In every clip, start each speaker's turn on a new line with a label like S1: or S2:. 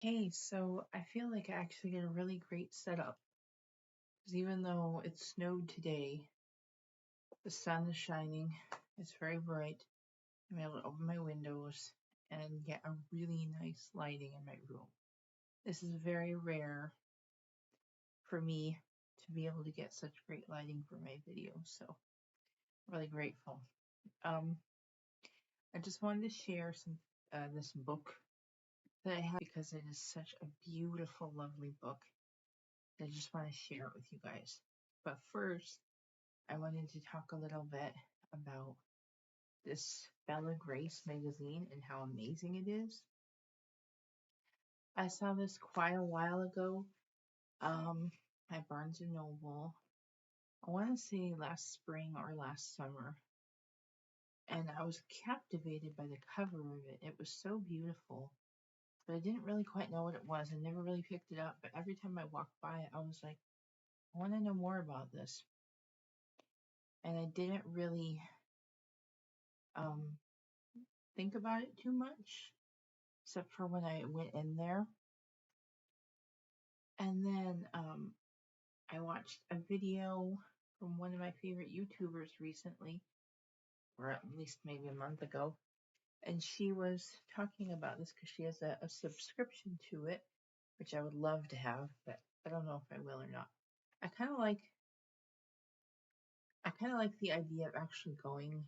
S1: Hey, so I feel like I actually get a really great setup because even though it snowed today, the sun is shining, it's very bright. I'm able to open my windows and get a really nice lighting in my room. This is very rare for me to be able to get such great lighting for my videos, so I'm really grateful. Um, I just wanted to share this book that I have because it is such a beautiful, lovely book. I just want to share it with you guys. But first, I wanted to talk a little bit about this Bella Grace magazine and how amazing it is. I saw this quite a while ago at Barnes and Noble. I want to say last spring or last summer. And I was captivated by the cover of it. It was so beautiful. But I didn't really quite know what it was. I never really picked it up. But every time I walked by it, I was like, I want to know more about this. And I didn't really um, think about it too much, except for when I went in there. And then I watched a video from one of my favorite YouTubers recently, or at least maybe a month ago. And she was talking about this because she has a subscription to it, which I would love to have, but I don't know if I will or not. I kind of like I kind of like the idea of actually going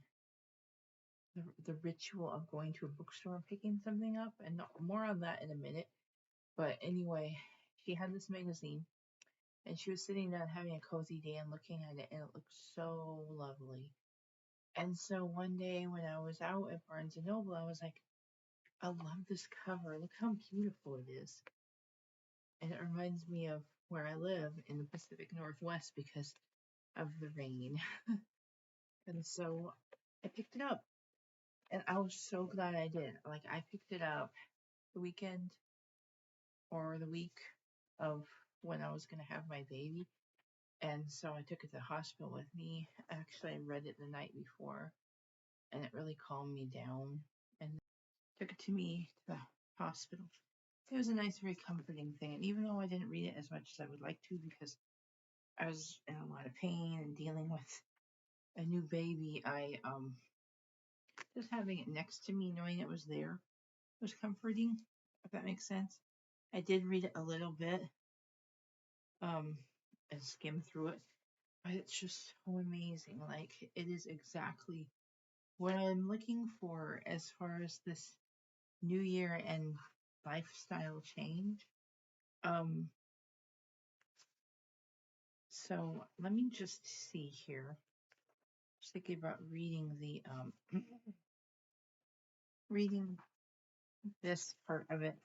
S1: the ritual of going to a bookstore and picking something up, and more on that in a minute. But anyway, she had this magazine and she was sitting down having a cozy day and looking at it, and it looked so lovely. And so one day when I was out at Barnes and Noble, I was like, I love this cover. Look how beautiful it is. And it reminds me of where I live in the Pacific Northwest because of the rain. And so I picked it up, and I was so glad I did. Like, I picked it up the weekend or the week of when I was going to have my baby. And so I took it to the hospital with me. Actually, I read it the night before, and it really calmed me down. And took it to me to the hospital. It was a nice, very comforting thing. And even though I didn't read it as much as I would like to because I was in a lot of pain and dealing with a new baby, I just having it next to me, knowing it was there, was comforting. If that makes sense. I did read it a little bit, um, and skim through it, but it's just so amazing. Like, it is exactly what I'm looking for as far as this new year and lifestyle change. Um, so let me just see here. Just thinking about reading the reading this part of it,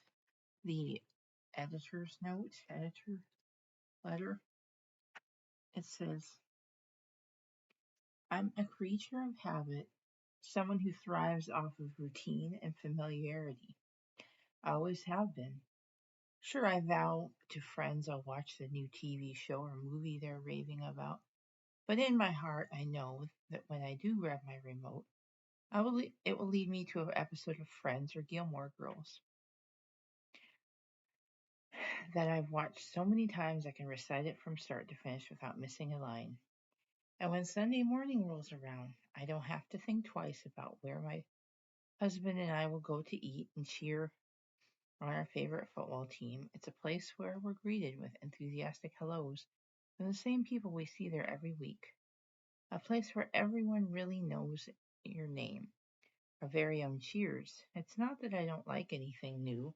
S1: the editor letter. It says, I'm a creature of habit, someone who thrives off of routine and familiarity. I always have been. Sure, I vow to friends I'll watch the new TV show or movie they're raving about, but in my heart I know that when I do grab my remote, it will lead me to an episode of Friends or Gilmore Girls that I've watched so many times I can recite it from start to finish without missing a line. And when Sunday morning rolls around, I don't have to think twice about where my husband and I will go to eat and cheer on our favorite football team. It's a place where we're greeted with enthusiastic hellos from the same people we see there every week. A place where everyone really knows your name. Our very own cheers. It's not that I don't like anything new.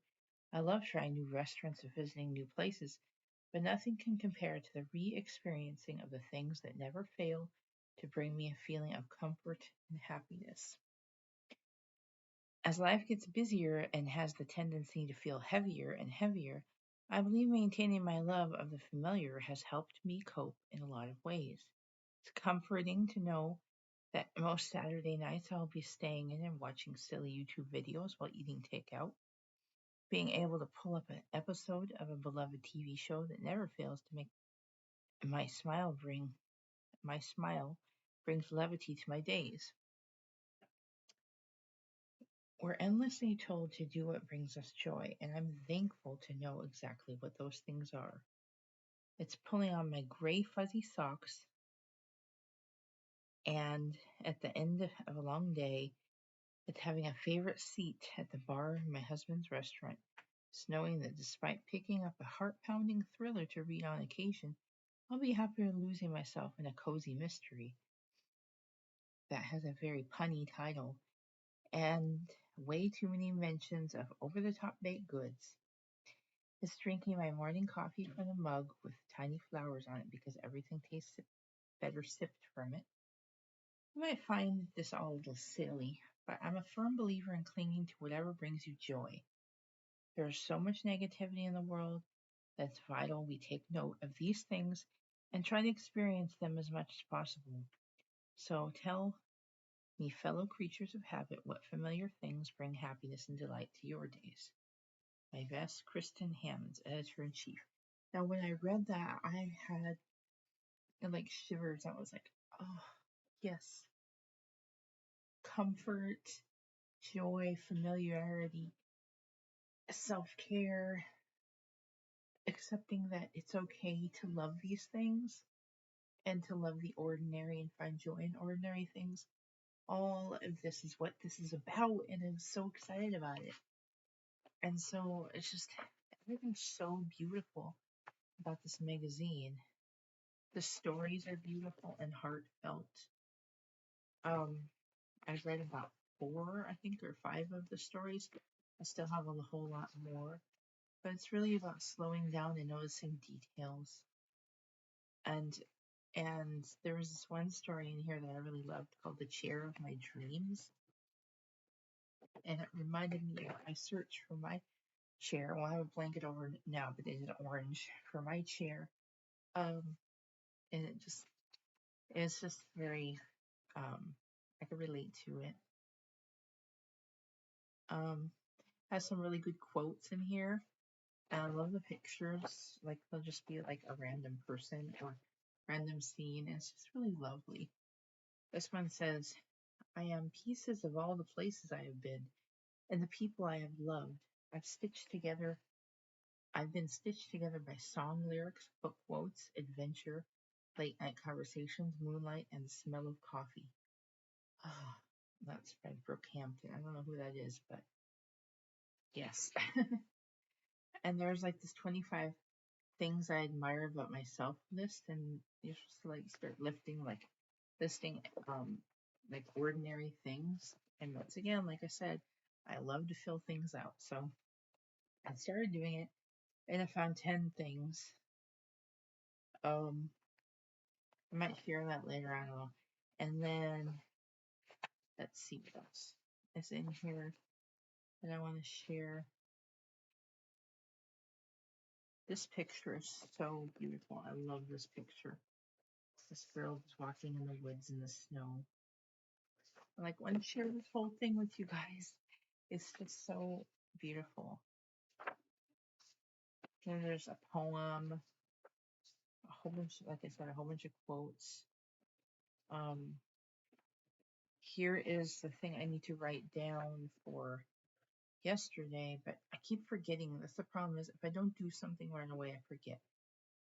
S1: I love trying new restaurants and visiting new places, but nothing can compare to the re experiencing of the things that never fail to bring me a feeling of comfort and happiness. As life gets busier and has the tendency to feel heavier and heavier, I believe maintaining my love of the familiar has helped me cope in a lot of ways. It's comforting to know that most Saturday nights I'll be staying in and watching silly YouTube videos while eating takeout. Being able to pull up an episode of a beloved TV show that never fails to make my my smile brings levity to my days. We're endlessly told to do what brings us joy, and I'm thankful to know exactly what those things are. It's pulling on my gray fuzzy socks, and at the end of a long day, it's having a favorite seat at the bar in my husband's restaurant. It's knowing that despite picking up a heart-pounding thriller to read on occasion, I'll be happier losing myself in a cozy mystery that has a very punny title and way too many mentions of over-the-top baked goods. It's drinking my morning coffee from a mug with tiny flowers on it because everything tastes better sipped from it. You might find this all a little silly, but I'm a firm believer in clinging to whatever brings you joy. There's so much negativity in the world that it's vital we take note of these things and try to experience them as much as possible. So tell me, fellow creatures of habit, what familiar things bring happiness and delight to your days. My best, Kristen Hammonds, Editor-in-Chief. Now, when I read that, I had like shivers. I was like, oh, yes. Comfort, joy, familiarity, self-care, accepting that it's okay to love these things and to love the ordinary and find joy in ordinary things. All of this is what this is about, and I'm so excited about it. And so it's just everything's so beautiful about this magazine. The stories are beautiful and heartfelt. I've read about 4, I think, or 5 of the stories. I still have a whole lot more. But it's really about slowing down and noticing details. And there was this one story in here that I really loved called The Chair of My Dreams. And it reminded me, I searched for my chair. Well, I have a blanket over now, but it is orange for my chair. And it's just very, I can relate to it. Has some really good quotes in here. And I love the pictures. Like, they'll just be like a random person or random scene. And it's just really lovely. This one says, I am pieces of all the places I have been and the people I have loved. I've been stitched together by song lyrics, book quotes, adventure, late night conversations, moonlight, and the smell of coffee. Ah, that's by Brooke Hampton. I don't know who that is, but yes. And there's like this 25 things I admire about myself list, and you're supposed to like start listing like ordinary things. And once again, like I said, I love to fill things out. So I started doing it and I found 10 things. I might share that later, I don't know. And then let's see what else is in here that I want to share. This picture is so beautiful. I love this picture. This girl is walking in the woods in the snow. I like want to share this whole thing with you guys. It's just so beautiful. And there's a poem, a whole bunch, like I said, a whole bunch of quotes. Here is the thing I need to write down for yesterday, but I keep forgetting. That's the problem, is if I don't do something right away, I forget.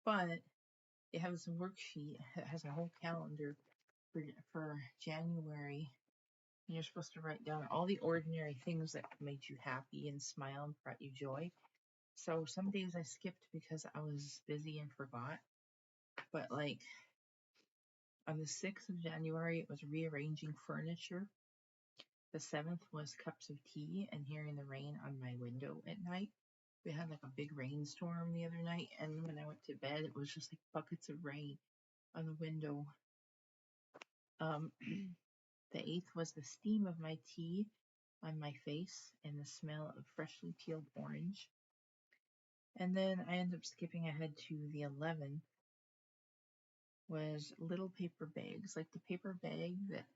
S1: But it has a worksheet that has a whole calendar for January. And you're supposed to write down all the ordinary things that made you happy and smile and brought you joy. So some days I skipped because I was busy and forgot. But like on the 6th of January, it was rearranging furniture. The 7th was cups of tea and hearing the rain on my window at night. We had like a big rainstorm the other night, and when I went to bed, it was just like buckets of rain on the window. The 8th was the steam of my tea on my face and the smell of freshly peeled orange. And then I ended up skipping ahead to the 11th, was little paper bags, like the paper bag that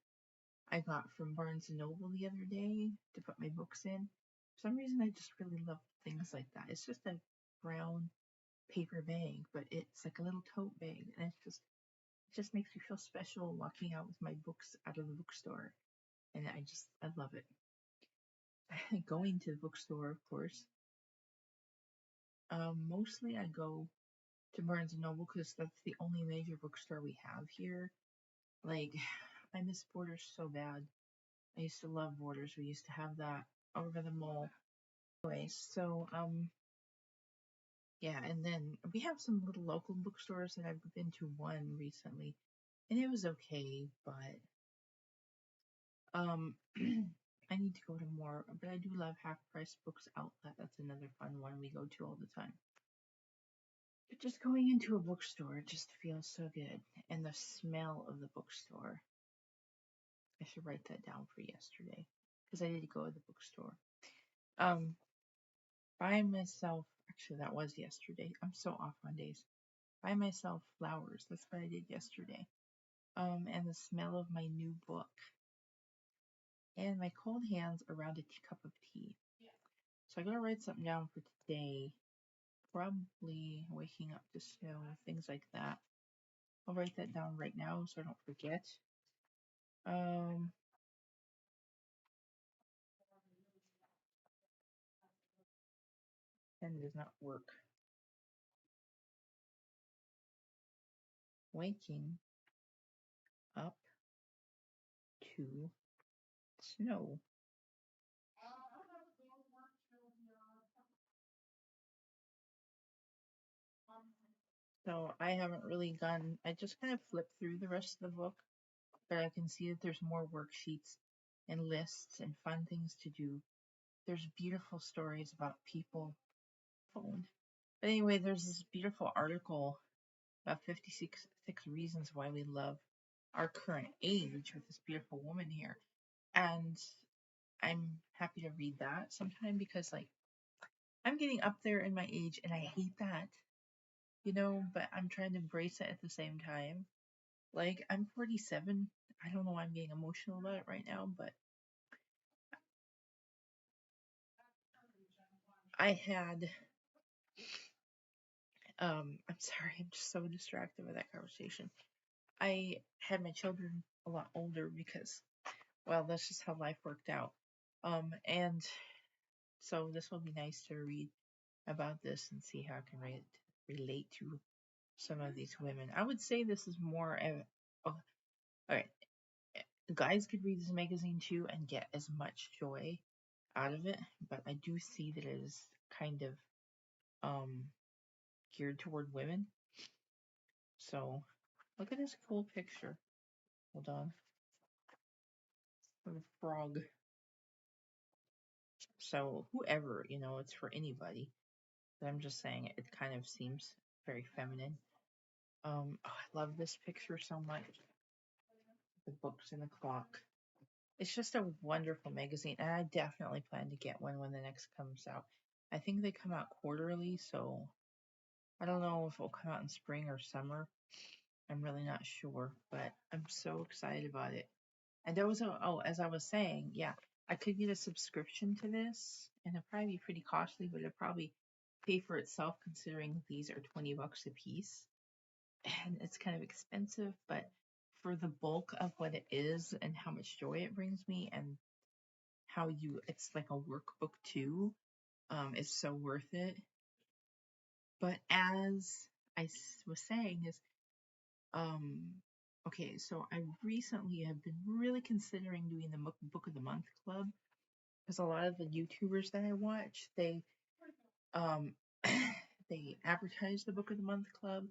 S1: I got from Barnes & Noble the other day to put my books in. For some reason, I just really love things like that. It's just a brown paper bag, but it's like a little tote bag, and it just makes me feel special walking out with my books out of the bookstore, and I love it. going to the bookstore, of course. Mostly I go to Barnes and Noble because that's the only major bookstore we have here. Like, I miss Borders so bad. I used to love Borders. We used to have that over by the mall. Anyway, so yeah, and then we have some little local bookstores that I've been to one recently, and it was okay, but I need to go to more. But I do love Half Price Books Outlet. That's another fun one we go to all the time. But just going into a bookstore just feels so good, and the smell of the bookstore. I should write that down for yesterday because I did go to the bookstore. Um, Buy myself. Actually, that was yesterday. I'm so off on days. Buy myself flowers. That's what I did yesterday. And the smell of my new book, and my cold hands around a cup of tea. So I gotta write something down for today. Probably waking up to snow, things like that. I'll write that down right now so I don't forget. Um, pen does not work. Waking up to snow. So I haven't really gone, I just kind of flipped through the rest of the book, but I can see that there's more worksheets and lists and fun things to do. There's beautiful stories about people. Phone. But anyway, there's this beautiful article about 56 reasons why we love our current age with this beautiful woman here. And I'm happy to read that sometime because, like, I'm getting up there in my age and I hate that, but I'm trying to embrace it at the same time. Like, I'm 47. I don't know why I'm getting emotional about it right now, but I had, I'm sorry, I'm just so distracted by that conversation. I had my children a lot older because, well, that's just how life worked out. And so this will be nice to read about this and see how I can relate to some of these women. I would say this is more all right. Guys could read this magazine too and get as much joy out of it, but I do see that it is kind of um geared toward women. So look at this cool picture. Hold on. Of a frog. So whoever, it's for anybody. But I'm just saying it kind of seems very feminine. I love this picture so much. The books and the clock. It's just a wonderful magazine, and I definitely plan to get one when the next comes out. I think they come out quarterly, so I don't know if it'll come out in spring or summer. I'm really not sure, but I'm so excited about it. And there was as I was saying, yeah, I could get a subscription to this, and it'd probably be pretty costly, but it'd probably pay for itself considering these are $20 a piece. And it's kind of expensive, but for the bulk of what it is and how much joy it brings me and how it's like a workbook too, it's so worth it. But as I was saying is, okay, so I recently have been really considering doing the book of the month club because a lot of the YouTubers that I watch, um, they advertise the book of the month club,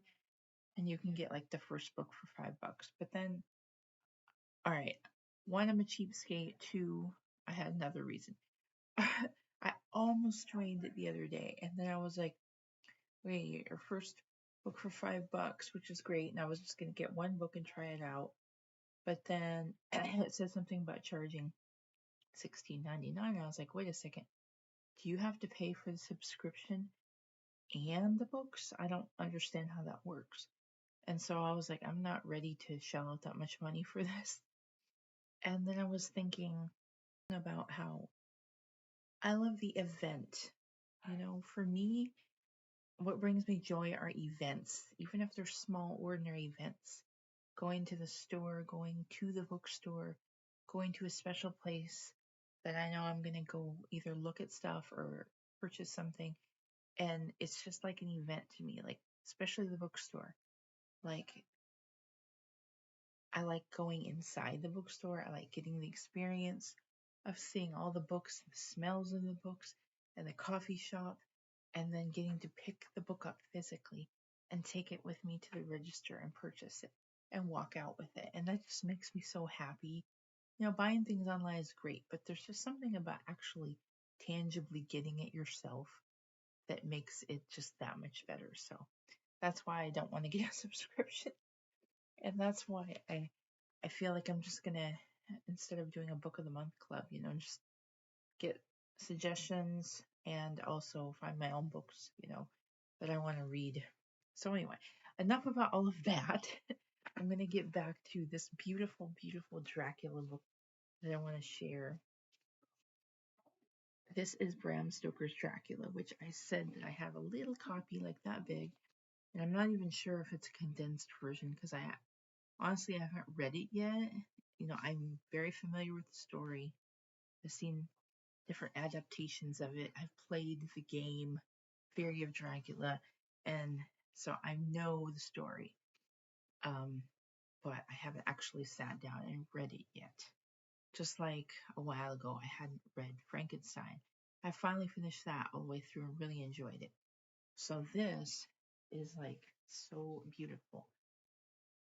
S1: and you can get like the first book for $5. But then, all right, one, I'm a cheapskate. Two, I had another reason. I almost joined it the other day, and then I was like, wait, your first book for $5, which is great, and I was just gonna get one book and try it out. But then it said something about charging $16.99. I was like, wait a second, do you have to pay for the subscription and the books? I don't understand how that works. And so I was like, I'm not ready to shell out that much money for this. And then I was thinking about how I love the event. For me, what brings me joy are events, even if they're small, ordinary events. Going to the store, going to the bookstore, going to a special place, that I know I'm gonna go either look at stuff or purchase something, and it's just like an event to me, like especially the bookstore. Like I like going inside the bookstore. I like getting the experience of seeing all the books, the smells of the books, and the coffee shop, and then getting to pick the book up physically and take it with me to the register and purchase it and walk out with it. And that just makes me so happy. Buying things online is great, but there's just something about actually tangibly getting it yourself that makes it just that much better. So that's why I don't want to get a subscription. And that's why I feel like I'm just gonna, instead of doing a book of the month club, just get suggestions and also find my own books, that I want to read. So anyway, enough about all of that. I'm gonna get back to this beautiful, beautiful Dracula book that I want to share. This is Bram Stoker's Dracula, which I said that I have a little copy like that big, and I'm not even sure if it's a condensed version because I honestly haven't read it yet. I'm very familiar with the story. I've seen different adaptations of it. I've played the game Theory of Dracula, and so I know the story. But I haven't actually sat down and read it yet. Just like a while ago, I hadn't read Frankenstein. I finally finished that all the way through and really enjoyed it. So this is like so beautiful.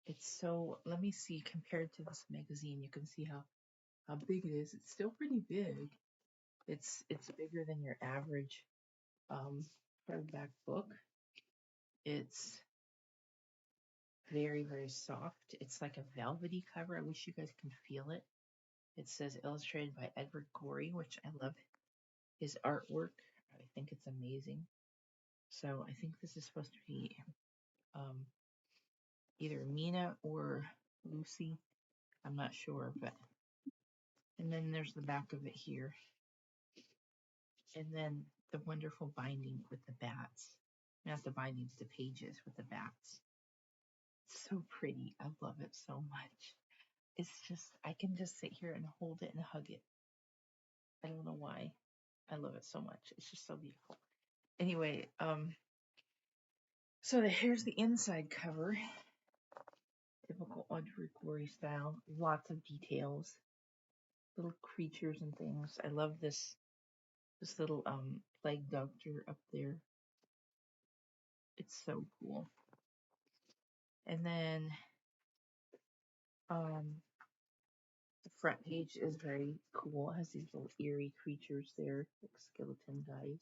S1: It's so, let me see, compared to this magazine, you can see how big it is. It's still pretty big. It's bigger than your average hardback book. It's very, very soft. It's like a velvety cover. I wish you guys can feel it. It says illustrated by Edward Gorey, which I love his artwork. I think it's amazing. So I think this is supposed to be um, either Mina or Lucy. I'm not sure, but and then there's the back of it here, and then the wonderful binding with the bats. Not the bindings, the pages with the bats. It's so pretty. I love it so much. It's just I can just sit here and hold it and hug it. I don't know why. I love it so much. It's just so beautiful. Anyway, so here's the inside cover. Typical Audrey Corey style. Lots of details. Little creatures and things. I love this little plague doctor up there. It's so cool. And then the front page is very cool. It has these little eerie creatures there, like skeleton guys.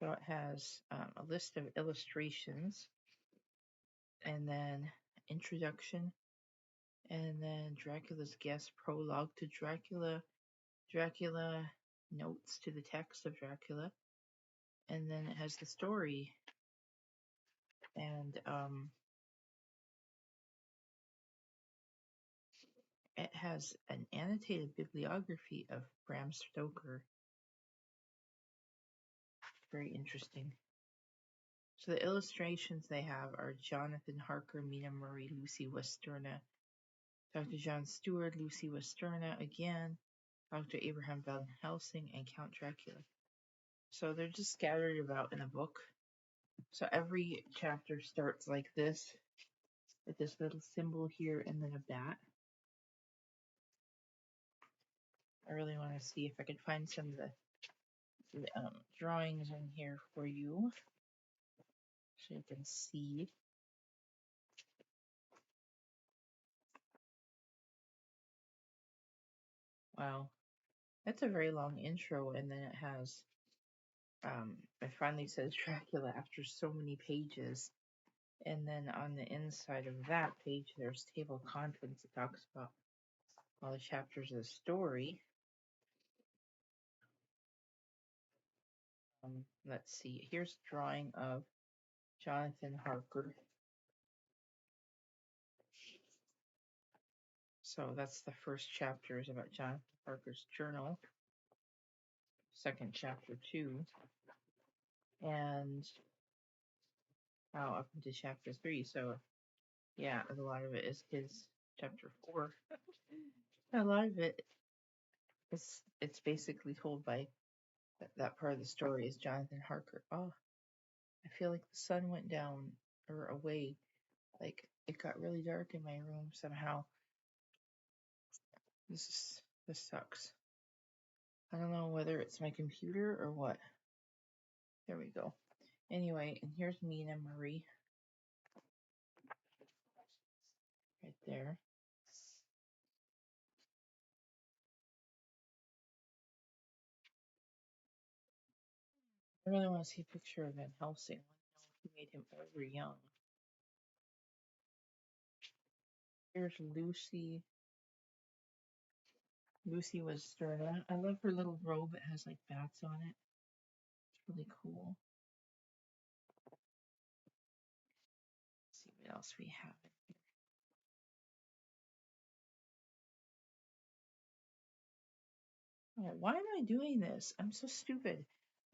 S1: So it has a list of illustrations, and then introduction, and then Dracula's guest prologue to Dracula, Dracula notes to the text of Dracula, and then it has the story, and it has an annotated bibliography of Bram Stoker. Very interesting. So the illustrations they have are Jonathan Harker, Mina Murray, Lucy Westerna, Dr. John Stewart, Lucy Westerna again, Dr. Abraham Van Helsing, and Count Dracula. So they're just scattered about in a book. So every chapter starts like this, with this little symbol here and then a bat. I really want to see if I can find some of the drawings in here for you, so you can see. Wow, that's a very long intro, and then it has, it finally says Dracula after so many pages. And then on the inside of that page, there's table of contents that talks about all the chapters of the story. Let's see, here's a drawing of Jonathan Harker. So that's the first chapter is about Jonathan Harker's journal. Second chapter too. And up into chapter 3. So yeah, a lot of it is his chapter 4. A lot of it is it's basically told by that part of the story is Jonathan Harker. Oh, I feel like the sun went down or away. Like it got really dark in my room somehow. This sucks. I don't know whether it's my computer or what. There we go. Anyway, and here's Mina Marie right there. I really want to see a picture of Van Helsing. I want to know if he made him over young. Here's Lucy. Lucy was Sterna. I love her little robe. It has like bats on it. It's really cool. Let's see what else we have in here. Oh, why am I doing this? I'm so stupid.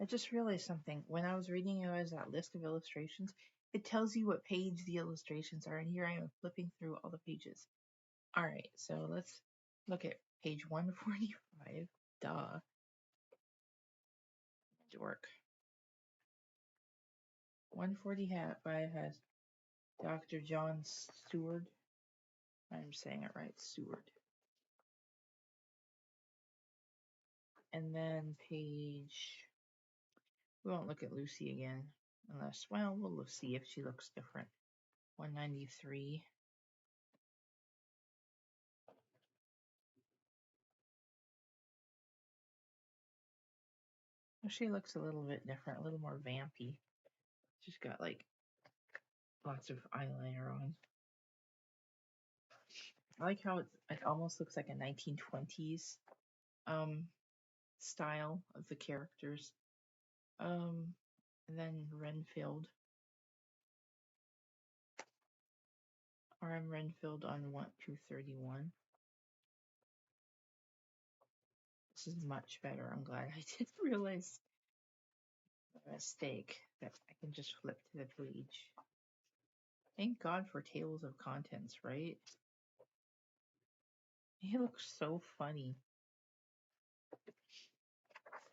S1: I just realized something. When I was reading you guys that list of illustrations, it tells you what page the illustrations are, and here I am flipping through all the pages. All right, so let's look at page 145. Duh. Dork. 145 has Dr. John Seward. I'm saying it right, Seward. And then page, we won't look at Lucy again, unless, well, we'll see if she looks different. 193. Well, she looks a little bit different, a little more vampy. She's got like lots of eyeliner on. I like how it almost looks like a 1920s style of the characters. And then Renfield. R.M. Renfield on 231. This is much better. I'm glad I didn't realize the mistake that I can just flip to the page. Thank God for tables of contents, right? He looks so funny.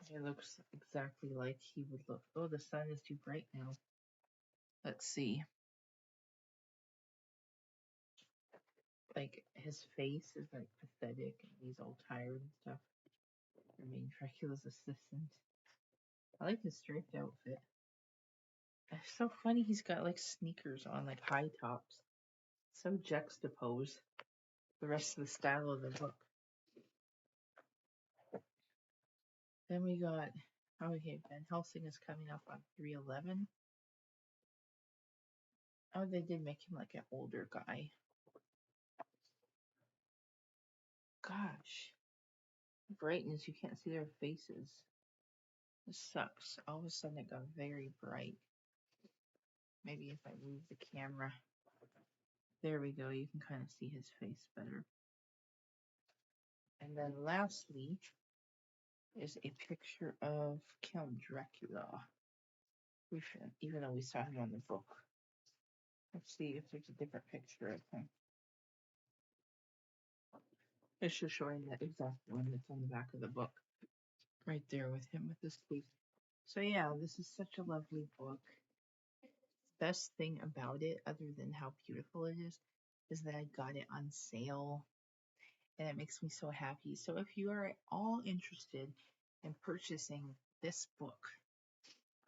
S1: He looks exactly like he would look. Oh, the sun is too bright now. Let's see. Like, his face is like pathetic and he's all tired and stuff. I mean, Dracula's assistant. I like his striped outfit. It's so funny he's got like sneakers on, like high tops. So juxtaposed the rest of the style of the book. Then we got, oh, okay, Van Helsing is coming up on 311. Oh, they did make him like an older guy. Gosh. Brightness, you can't see their faces. This sucks. All of a sudden it got very bright. Maybe if I move the camera. There we go, you can kind of see his face better. And then lastly is a picture of Count Dracula. Even though we saw him on the book. Let's see if there's a different picture of him. It's just showing that exact one that's on the back of the book. Right there with him with his cape. So yeah, this is such a lovely book. Best thing about it, other than how beautiful it is that I got it on sale. And it makes me so happy. So if you are at all interested in purchasing this book,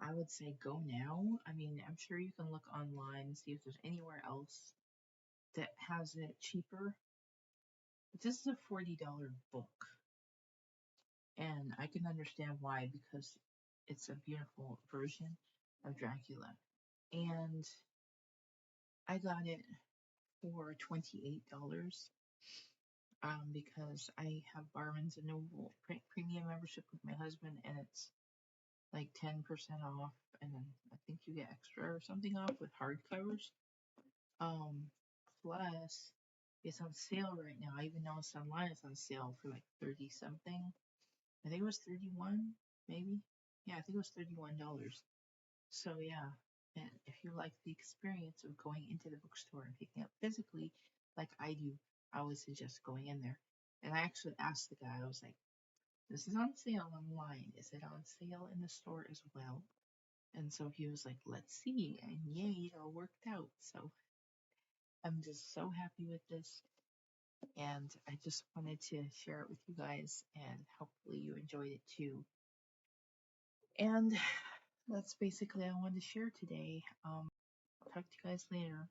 S1: I would say go now. I mean, I'm sure you can look online and see if there's anywhere else that has it cheaper. But this is a $40 book. And I can understand why, because it's a beautiful version of Dracula. And I got it for $28 because I have Barnes & Noble premium membership with my husband, and it's like 10% off, and then I think you get extra or something off with hardcovers. Plus, it's on sale right now. I even know it's online. It's on sale for like 30 something. I think it was 31, maybe. Yeah, I think it was $31. So yeah, and if you like the experience of going into the bookstore and picking up physically, like I do, I always suggest going in there. And I actually asked the guy, I was like, this is on sale online. Is it on sale in the store as well? And so he was like, let's see. And yay, it all worked out. So I'm just so happy with this. And I just wanted to share it with you guys, and hopefully you enjoyed it too. And that's basically all I wanted to share today. Talk to you guys later.